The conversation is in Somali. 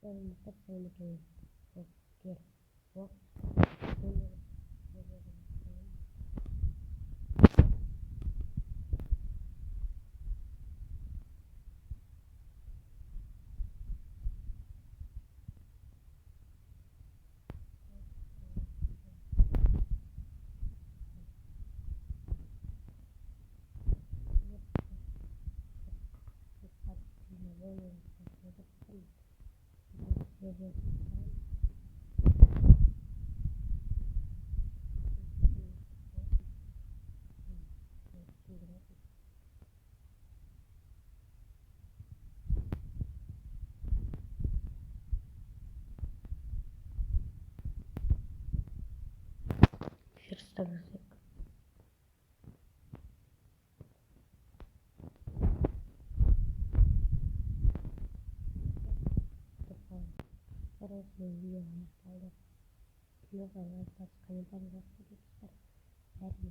Mr. Cemetery of Care of First music. Terus video ada video kayak pas kami pada waktu itu dari